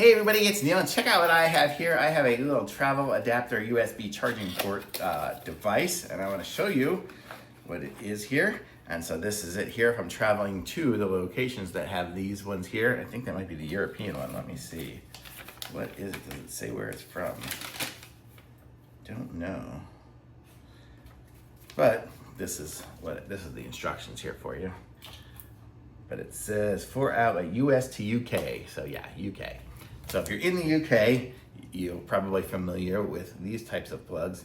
Hey everybody, it's Neil, and check out what I have here. I have a little travel adapter USB charging port device, and I want to show you what it is here. And so this is it here. If I'm traveling to the locations that have these ones here, I think that might be the European one. Let me see. What is it? Does it say where it's from? Don't know. But this is the instructions here for you. But it says 4-outlet US to UK. So yeah, UK. So if you're in the UK, you're probably familiar with these types of plugs.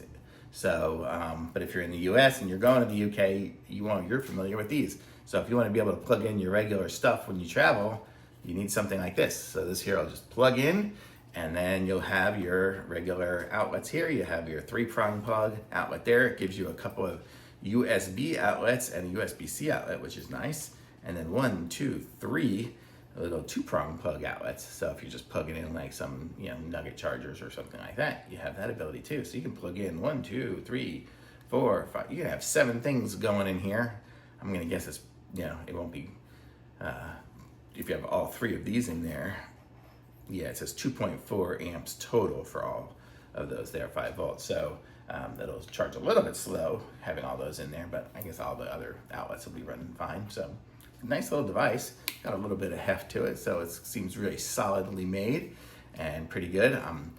So, but if you're in the US and you're going to the UK, you're familiar with these. So if you want to be able to plug in your regular stuff when you travel, you need something like this. So this here, I'll just plug in, and then you'll have your regular outlets here. You have your 3-prong plug outlet there. It gives you a couple of USB outlets and a USB-C outlet, which is nice. And then 1, 2, 3 little 2-prong plug outlets. So if you're just plugging in like some, nugget chargers or something like that, you have that ability too. So you can plug in 1, 2, 3, 4, 5. You can have 7 things going in here. I'm gonna guess it's, it won't be, if you have all 3 of these in there, yeah, it says 2.4 amps total for all of those there, 5 volts. So that'll charge a little bit slow having all those in there, but I guess all the other outlets will be running fine. So nice little device, got a little bit of heft to it, so it seems really solidly made and pretty good. I'm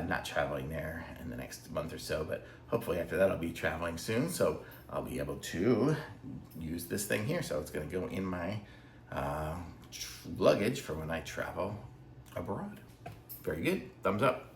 not traveling there in the next month or so, but hopefully after that I'll be traveling soon, so I'll be able to use this thing here. So it's going to go in my luggage for when I travel abroad. Very good, thumbs up.